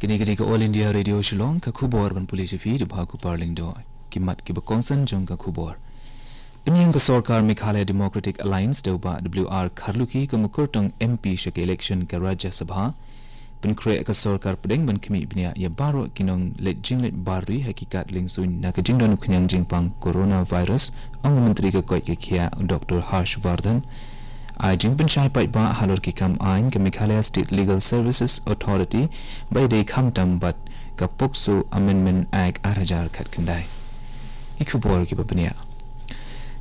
Kini ke All India Radio Shillong ka khubor ban police fi de bha ku parling do kimat ki ba konsan jong ka khubor. Penyang ka Sarkar Meghalaya Democratic Alliance de ba WR Kharluki ka mukurtong MP shak election ka Rajya Sabha penkre ka Sarkar pedeng ban kimi bnia ya baro kinong let jinglet barri hakikat lingsun na ka jingdon knyang jingpang coronavirus ang menteri ka koi ke khia Dr. Harshvardhan Ajing penchai pai ba halor ki kam ain ke Meghalaya State Legal Services Authority by de kam tam bat ka Pokso Amendment Act 2000 khat kandai ikubor ki babnia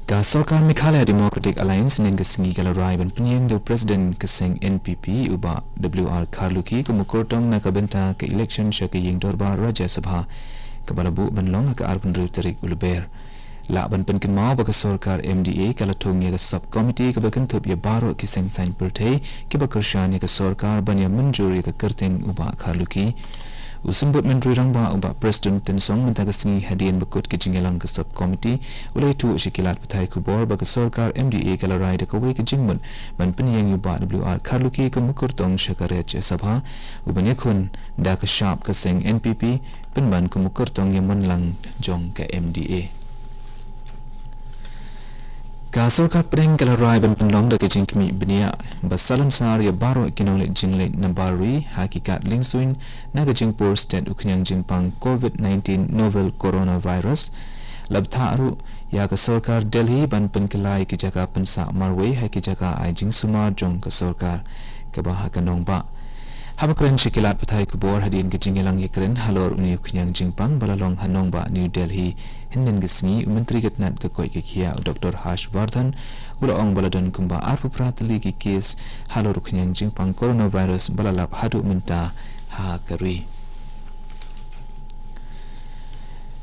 ka Sarkar Meghalaya Democratic Alliance nen ka singi kala rai ban penyeng de President ka seng NPP uba WR Kharluki ka mukurtong na ka benta ka election sha ka ying dorba Rajya Sabha ka balabu ban long ka arpun tarik uluber la ban pen kin mau ba ka Sarkar MDA kala thong ya ka sub committee ka bakan thup ya baro ki seng sign perthei ki ba karshan ya ka Sarkar ban ya manjur ya ka kerteng uba Kharluki usambut menteri rangba uba President tensong menta ka singi hadian bakut ki jingelang ka sub committee ulai tu shikilat pathai kubor ba ka Sarkar MDA kala rai da ka wei ki jingmun ban pen yang uba WR Kharluki ka mukurtong shakare che sabha uban yakun da ka sharp ka seng NPP pen ban ka mukurtong ya manlang jong ka MDA ka Sarkar pedeng kala rai ban penlong da ke jingkmi benia basalan sar ya baro kinong le jingle nambari hakikat lingsuin na ka jingpur state uknyang jingpang COVID-19 novel coronavirus labtha aru ya ka Sarkar Delhi ban penkelai ki jaka pensa marwe ha ki jaka ai jingsuma jong ka Sarkar ka bah kanong ba habakren shikilat pathai kubor hadin ke jingelang yekren halor uni uknyang jingpang balalong hanong ba New Delhi hinden gisni menteri gatnat ka koi ke khia Dr. Harshvardhan ula ong baladan kumba arpu pratali ki case halor uknyang jingpang coronavirus balalap hadu menta ha kari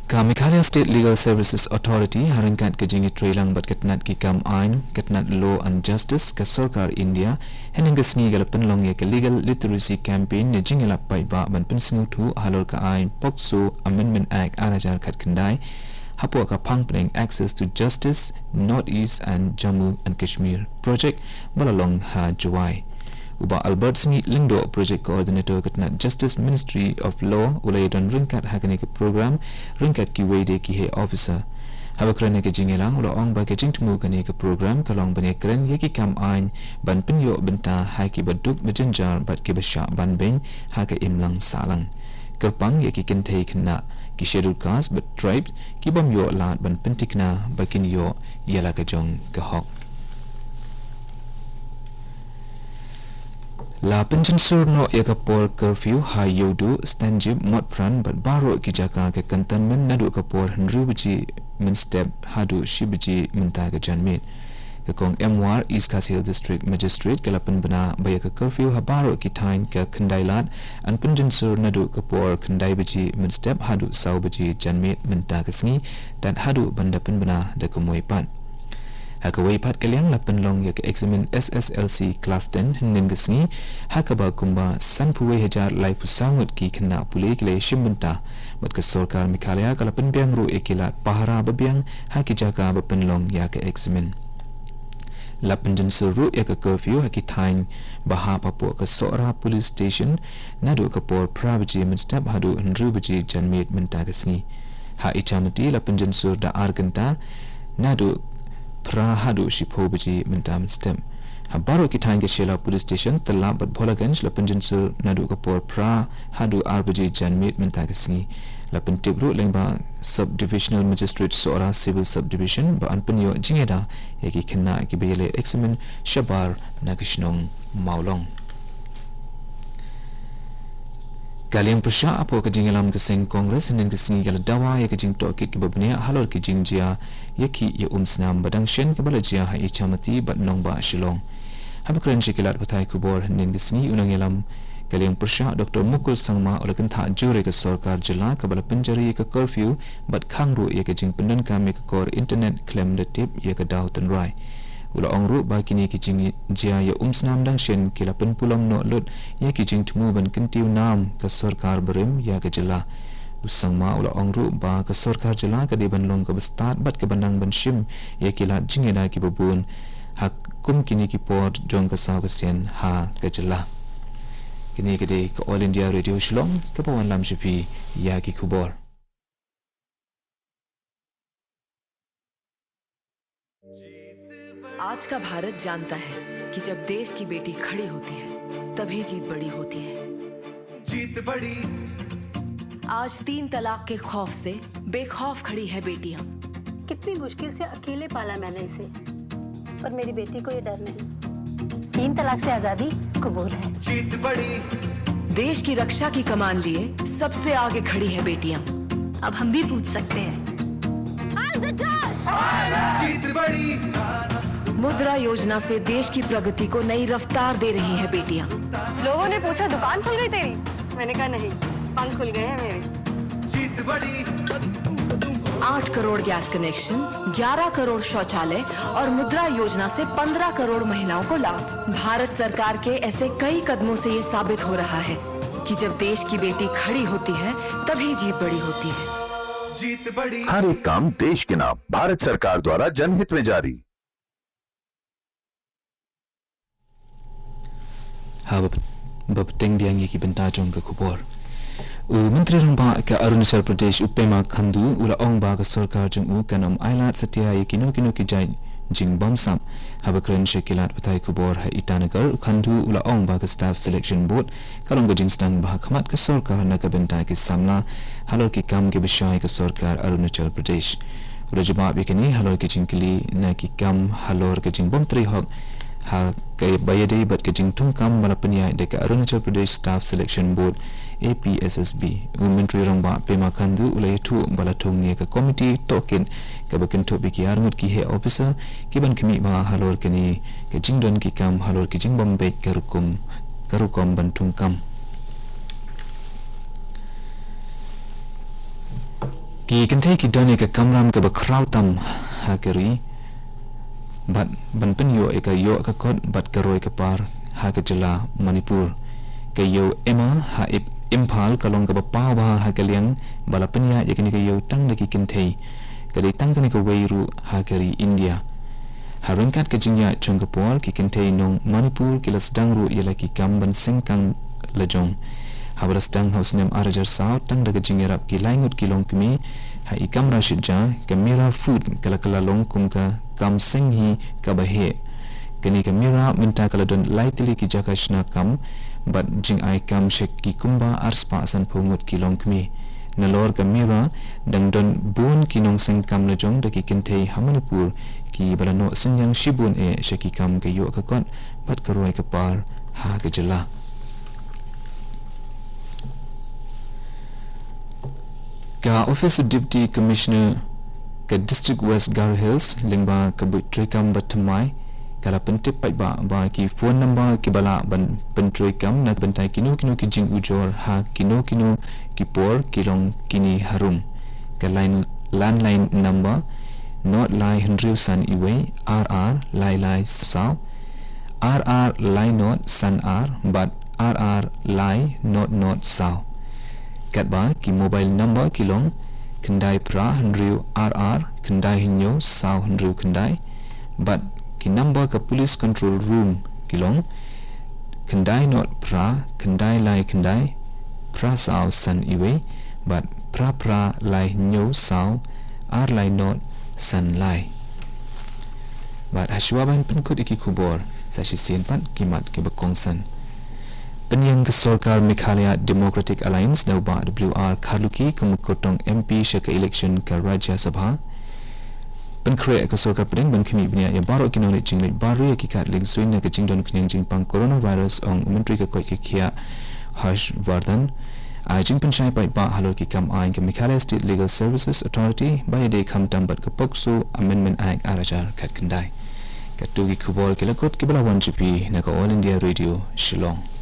ka Meghalaya State Legal Services Authority harangkat ke jingi trailang bat katnat ki kam ain katnat law and justice ka Sarkar India hening gesni gal penlong ye ke legal literacy campaign ne jingela pai ba ban pensingu thu halor ka ain Pokso Amendment Act 2000 khat kandai hapo ka pangpeng access to justice Northeast and Jammu and Kashmir project balalong ha Juwai uba Albert Singi Lindo project coordinator katnat Justice Ministry of Law ulai don ringkat hakane ke program ringkat ki wede ki he officer habakrane ke jingelang ula ong ba ke jingtmu kane ke program kalong bane kren ye ki kam ain ban pinyo benta ha ki baduk mejenjar bat ke basha ban ben ha ke imlang salang kerpang ye ki kentei kena ki schedule caste but tribes ki bam yo lat ban pentikna bakin yo yala ka jong ka hok la pension sur no yakapor curfew ha yodu stanjib motpran but baro ki jaka ke cantonment nadu kapor hnrubuji min step hadu shibuji minta ka janmit ke kong MWR East Khasi District Magistrate kalapan bana baya ka curfew ha baro ki tain ka khandailat an pension sur nadu kapor khandai buji min step hadu saubuji janmit minta ka sngi dan hadu bandapan bana da kumoi pan hakawai pat kaliang lapan long ya ke examine SSLC class 10 hinin gesni hakaba kumba sanpuwe hajar lai pusangut ki kena pulai kile shimbenta bat ke Sarkar Meghalaya kalapan biang ru ekilat pahara babiang haki jaka bapan long ya ke examine lapan jen seru ya ke curfew haki tain baha papu ke Sora police station nadu ke por prabaji menstep hadu hendru baji janmit menta gesni ha ichamati lapan jen sur da argenta nadu pra hadu shipho baji mentam stem habaro ki thange shela police station tala bat bholaganj lapan jinsur nadu kapor pra hadu arbaji janmit menta kasni lapan tibru lengba subdivisional magistrate Sora civil subdivision ba anpanyo jingeda yaki khenna ki bele examen shabar nakishnong maulong kaliang persya apo ke jingelam ke seng kongres nen ke singi kala dawa ya ke jing tokit ke babne halor ke jingjia yaki ya snam badang shen ke balajia ha ichamati bat nongba Shillong habakran shikilat pathai kubor nen ke singi unangelam kaliang persya Dr. Mukul Sangma olakan tha jure ke Sarkar jila ke bala penjari ke curfew bat khangru ya ke jing pendan kami ke kor internet claim the tip ya ke daw tenrai ula ongru ba kini ki jing jia ya snam dang shen kila penpulam no lut ya ki jing tmu ban kentiu nam ka Sarkar berim ya ke jela usangma ula ongru ba ka Sarkar jela ka di ban long ka bestat bat ke bandang ban shim ya kila jingeda ki babun hak kum kini ki port jong ka saw ka sen ha ke jela Kini kede ke All India Radio Shillong ke pawan lam shipi ya ki khubor. आज का भारत जानता है कि जब देश की बेटी खड़ी होती है तभी जीत बड़ी होती है। जीत बड़ी आज 3 तलाक के खौफ से बेखौफ खड़ी है बेटियां। कितनी मुश्किल से अकेले पाला मैंने इसे, पर मेरी बेटी को ये डर नहीं। 3 तलाक से आजादी कबूल है। जीत बड़ी देश की रक्षा की कमान लिए सबसे आगे खड़ी है बेटियां। अब हम भी पूछ सकते हैं। जीत बड़ी मुद्रा योजना से देश की प्रगति को नई रफ्तार दे रही है बेटियां। लोगों ने पूछा दुकान खुल गई तेरी, मैंने कहा नहीं, पंख खुल गए हैं मेरे। जीत बड़ी 8 करोड़ गैस कनेक्शन, 11 करोड़ शौचालय और मुद्रा योजना से 15 करोड़ महिलाओं को लाभ। भारत सरकार के ऐसे कई कदमों से ये साबित हो रहा है कि जब देश की बेटी खड़ी होती है तभी जीत बड़ी होती है। जीत बड़ी हर एक काम देश के नाम, भारत सरकार द्वारा जनहित में जारी। Ha bapteng biang ki benta jong ka khubor. Menteri Rangba ke Arunachal Pradesh Upema Khandu ula ong ba ka sarkar jong kanom ailat satya kino ki jai jing bom sam habakren shekilat patai khubor ha itanagar Khandu ula ong ba ka staff selection board kalong jing stang ba khamat ka sarkar na ka benta ki samla halor ki kam ke bishay ka sarkar Arunachal Pradesh ula jawab ikini halor ki jingkili na ki kam halor ke jing bom tri hok ha kay bayade bat ke jing tung kam bala penya de ka Arunachal Pradesh Staff Selection Board APSSB Menteri Rangba Pema Khandu ulai thu bala thung ne ka committee token ka bakin to bi ki arngut ki he officer ki ban kimi ba halor ke ni ke jing don ki kam halor ki jing bombe karukom ban tung kam ki kan thai ki don ka kamram ka ba kraw tam ha keri bat ban pen yo ka kot bat karoi ka par ha ka jala Manipur ka yo ema ha imphal kalong ka pa ba ha ka liang bala penya yakini ka yo tang ki kinthei ka li tang ka weiru ha kari India harangkat ka jingya chongapor ki kinthei nong Manipur ki lasdang ru yala ki kamban singkang lajong habras tang house nem arajar sao tang daga jingerap ki laingut ki long kmi ha ikam rashidja ka mira food kala long kum ka kam singhi ka bahe kani ka mira minta kala don laitili ki jakashna kam bat jing ai kam shek ki kumba arspa san phungut ki long kmi nalor ka mira dang don bun ki nong sing kam lajong da ki kinthei Hamanipur ki balano sinyang shibun e sheki kam ka yo ka kon bat karoi ka par ha ka jala ka Office of Deputy Commissioner ka District West Garo Hills lingba ka Butrikam Batamai kala pentip ba ki phone number ki bala ban Pentrikam na bentai kino ki jing ujor ha kino ki por kilong kini harum ka landline number not lai Henry San Iwe RR lai sao RR lai not San R but RR lai not sao katba ki mobile number kilong kendai pra Henry RR kendai hinyo sao Henry kendai but ki number ka police control room kilong kendai not pra kendai lai kendai pra sao san iwe but pra lai hinyo sao R lai not san lai but hashwaban penkut iki kubor sa shisien pat kimat ki bakongsan Penyang ke Sarkar Meghalaya Democratic Alliance Nauba WR Khaluki kumukotong MP syaka election ke Rajya Sabha Penkre ke Sarkar Pedang ban kami bnia ya baru kinoni jinglit baru ya kikat ling suin na ke jingdon kenyang jingpang coronavirus ong Menteri ke koi ke kia Harshvardhan jing pensyai pai ba halor ki kam aing ke Meghalaya State Legal Services Authority baya de kam tambat ke Pokso Amendment Act arajar kat kendai katugi kubor kelakot kibala 1GP na ka All India Radio Shillong